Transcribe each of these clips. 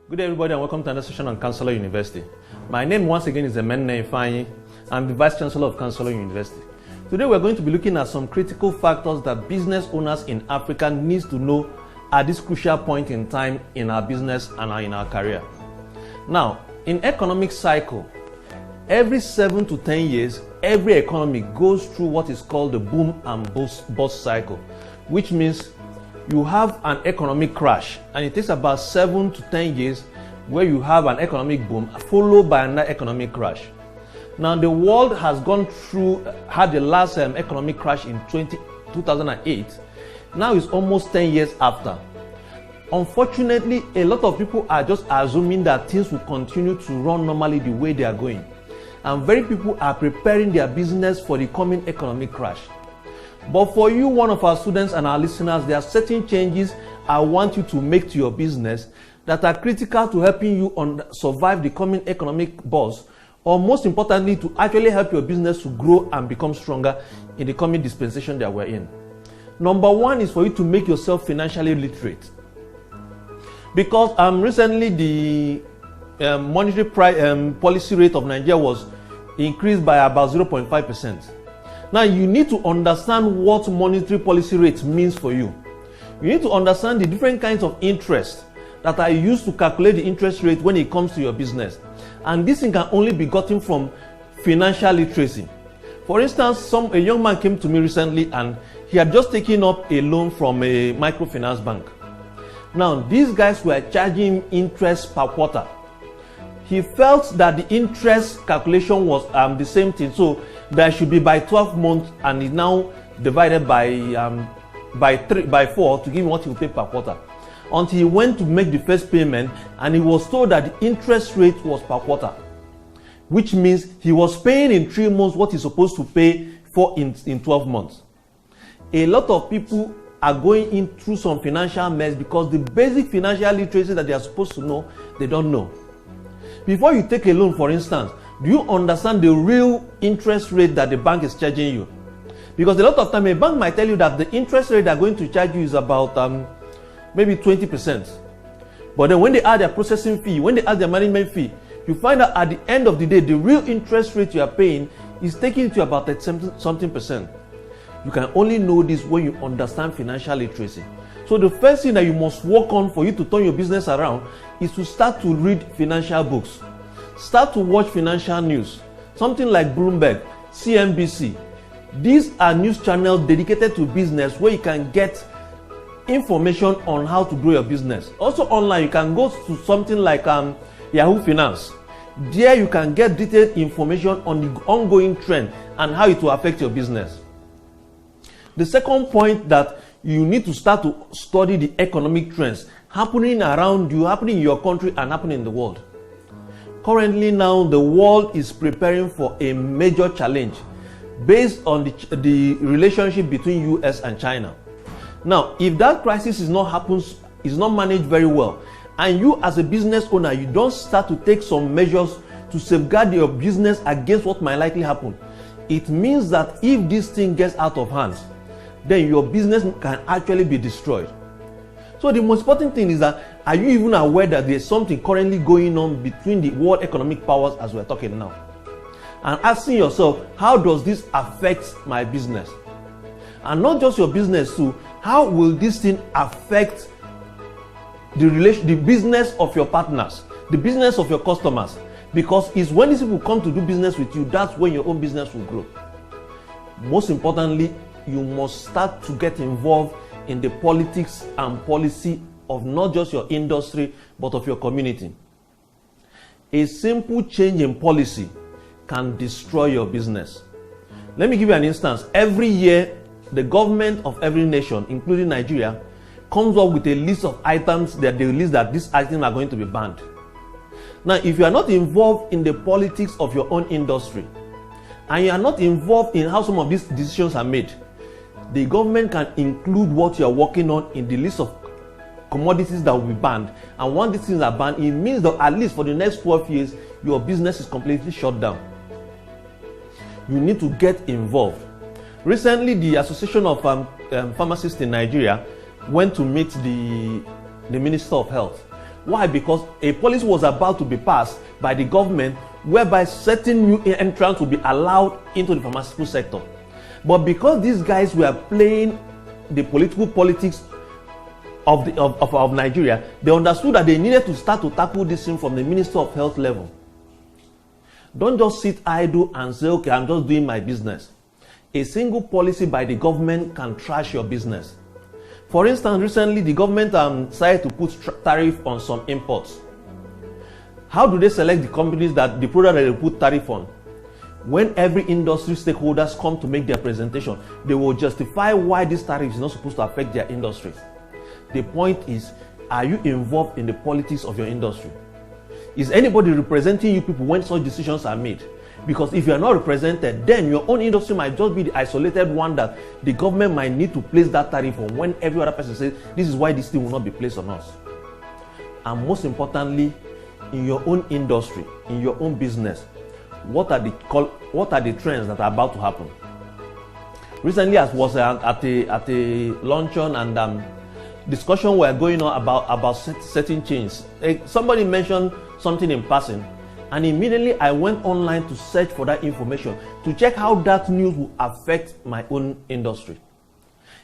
Good day, everybody, and welcome to another session on Counselor University. My name once again is Emenne Ifeanyi. I'm the Vice Chancellor of Counselor University. Today we're going to be looking at some critical factors that business owners in Africa need to know at this crucial point in time in our business and in our career. Now, in economic cycle, every 7 to 10 years, every economy goes through what is called the boom and bust cycle, which means you have an economic crash, and it takes about 7 to 10 years where you have an economic boom followed by another economic crash. Now, the world has had the last economic crash in 2008. Now it's almost 10 years after. Unfortunately, a lot of people are just assuming that things will continue to run normally the way they are going. And very people are preparing their business for the coming economic crash. But for you, one of our students and our listeners, there are certain changes I want you to make to your business that are critical to helping you survive the coming economic bust, or most importantly, to actually help your business to grow and become stronger in the coming dispensation that we're in. Number one is for you to make yourself financially literate. Because recently the monetary policy rate of Nigeria was increased by about 0.5%. Now, you need to understand what monetary policy rate means for you. You need to understand the different kinds of interest that are used to calculate the interest rate when it comes to your business. And this thing can only be gotten from financial literacy. For instance, a young man came to me recently and he had just taken up a loan from a microfinance bank. Now, these guys were charging interest per quarter. He felt that the interest calculation was the same thing, so there should be by 12 months, and is now divided by 4 to give him what he will pay per quarter. Until he went to make the first payment, and he was told that the interest rate was per quarter, which means he was paying in 3 months what he's supposed to pay for in 12 months. A lot of people are going in through some financial mess because the basic financial literacy that they are supposed to know, they don't know. Before you take a loan, for instance, do you understand the real interest rate that the bank is charging you? Because a lot of time a bank might tell you that the interest rate they're going to charge you is about maybe 20%. But then when they add their processing fee, when they add their management fee, you find out at the end of the day, the real interest rate you are paying is taking to about something percent. You can only know this when you understand financial literacy. So the first thing that you must work on for you to turn your business around is to start to read financial books. Start to watch financial news. Something like Bloomberg, CNBC. These are news channels dedicated to business where you can get information on how to grow your business. Also online, you can go to something like Yahoo Finance. There you can get detailed information on the ongoing trend and how it will affect your business. The second point that you need to start to study the economic trends happening around you, happening in your country, and happening in the world. Currently now, the world is preparing for a major challenge based on the relationship between US and China. Now, if that crisis is not managed very well, and you as a business owner, you don't start to take some measures to safeguard your business against what might likely happen, it means that if this thing gets out of hand, then your business can actually be destroyed. So the most important thing is that, are you even aware that there's something currently going on between the world economic powers as we're talking now? And asking yourself, how does this affect my business? And not just your business too, how will this thing affect the business of your partners, the business of your customers? Because it's when these people come to do business with you, that's when your own business will grow. Most importantly, you must start to get involved in the politics and policy of not just your industry, but of your community. A simple change in policy can destroy your business. Let me give you an instance. Every year, the government of every nation, including Nigeria, comes up with a list of items that they list that these items are going to be banned. Now, if you are not involved in the politics of your own industry, and you are not involved in how some of these decisions are made, the government can include what you are working on in the list of commodities that will be banned. And once these things are banned, it means that at least for the next 12 years, your business is completely shut down. You need to get involved. Recently, the Association of Pharmacists in Nigeria went to meet the Minister of Health, Why? Because a policy was about to be passed by the government whereby certain new entrants will be allowed into the pharmaceutical sector. But because these guys were playing the political politics of Nigeria, they understood that they needed to start to tackle this thing from the Minister of Health level. Don't just sit idle and say, okay, I'm just doing my business. A single policy by the government can trash your business. For instance, recently the government decided to put tariff on some imports. How do they select the companies that the product that they put tariff on? When every industry stakeholders come to make their presentation, they will justify why this tariff is not supposed to affect their industry. The point is, are you involved in the politics of your industry? Is anybody representing you people when such decisions are made? Because if you are not represented, then your own industry might just be the isolated one that the government might need to place that tariff on when every other person says, this is why this thing will not be placed on us. And most importantly, in your own industry, in your own business, what are the trends that are about to happen? Recently, I was at a luncheon and discussion were going on about certain changes. Somebody mentioned something in passing, and immediately I went online to search for that information to check how that news will affect my own industry.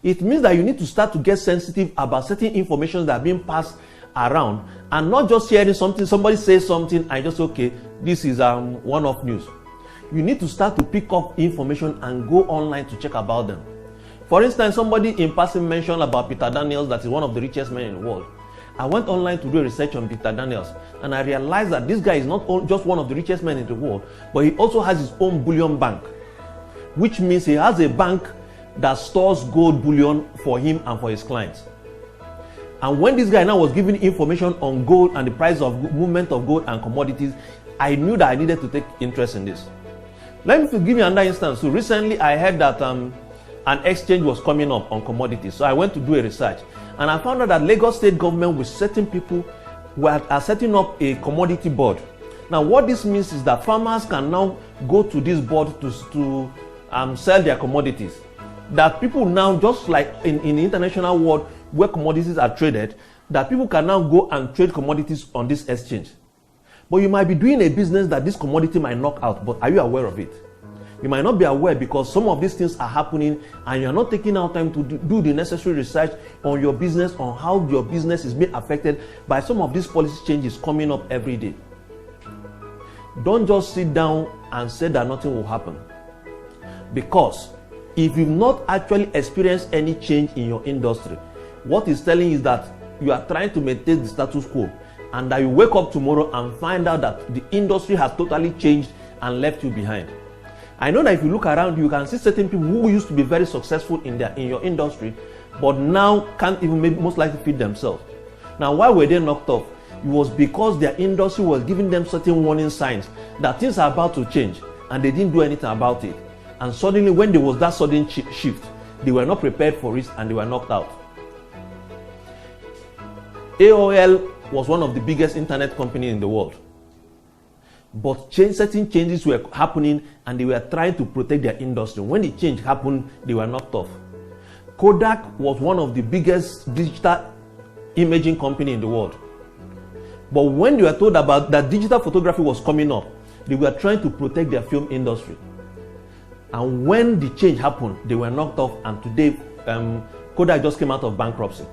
It means that you need to start to get sensitive about certain information that are being passed around, and not just hearing something, somebody says something and just okay, this is one-off news. You need to start to pick up information and go online to check about them. For instance, somebody in passing mentioned about Peter Daniels, that is one of the richest men in the world. I went online to do research on Peter Daniels, and I realized that this guy is not just one of the richest men in the world, but he also has his own bullion bank, which means he has a bank that stores gold bullion for him and for his clients. And when this guy now was giving information on gold and the price of movement of gold and commodities, I knew that I needed to take interest in this. Let me give you another instance. So recently I heard that an exchange was coming up on commodities. So I went to do a research, and I found out that Lagos State government with certain people are setting up a commodity board. Now what this means is that farmers can now go to this board to sell their commodities. That people now, just like in the international world where commodities are traded, that people can now go and trade commodities on this exchange. But you might be doing a business that this commodity might knock out, but are you aware of it? You might not be aware because some of these things are happening and you're not taking out time to do the necessary research on your business, on how your business is being affected by some of these policy changes coming up every day. Don't just sit down and say that nothing will happen. Because if you've not actually experienced any change in your industry, what it's telling is that you are trying to maintain the status quo, and that you wake up tomorrow and find out that the industry has totally changed and left you behind. I know that if you look around, you can see certain people who used to be very successful in your industry, but now can't even maybe most likely feed themselves. Now, why were they knocked off? It was because their industry was giving them certain warning signs that things are about to change, and they didn't do anything about it. And suddenly, when there was that sudden shift, they were not prepared for it and they were knocked out. AOL was one of the biggest internet companies in the world. But certain changes were happening and they were trying to protect their industry. When the change happened, they were knocked off. Kodak was one of the biggest digital imaging company in the world. But when they were told about that digital photography was coming up, they were trying to protect their film industry. And when the change happened, they were knocked off, and today Kodak just came out of bankruptcy.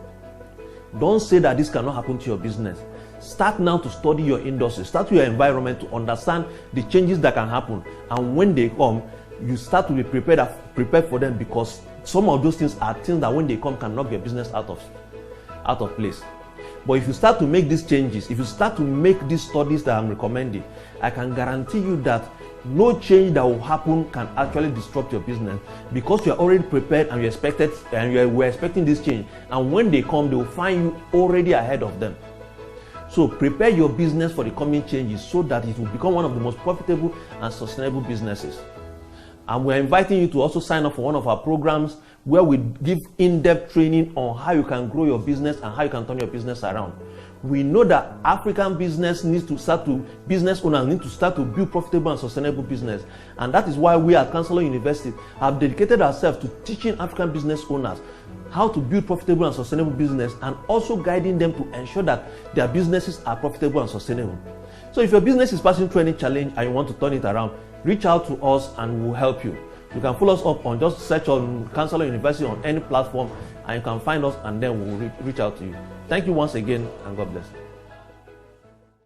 Don't say that this cannot happen to your business. Start now to study your industry, start your environment to understand the changes that can happen. And when they come, you start to be prepared for them, because some of those things are things that when they come can knock your business out of place. But if you start to make these changes, if you start to make these studies that I'm recommending, I can guarantee you that no change that will happen can actually disrupt your business, because you are already prepared and you were expecting this change. And when they come, they will find you already ahead of them. So prepare your business for the coming changes so that it will become one of the most profitable and sustainable businesses. And we're inviting you to also sign up for one of our programs where we give in-depth training on how you can grow your business and how you can turn your business around. We know that African business business owners need to start to build profitable and sustainable business. And that is why we at Chancellor University have dedicated ourselves to teaching African business owners how to build profitable and sustainable business, and also guiding them to ensure that their businesses are profitable and sustainable. So if your business is passing through any challenge and you want to turn it around, reach out to us and we'll help you. You can follow us up on, just search on Chancellor University on any platform, and you can find us, and then we'll reach out to you. Thank you once again, and God bless.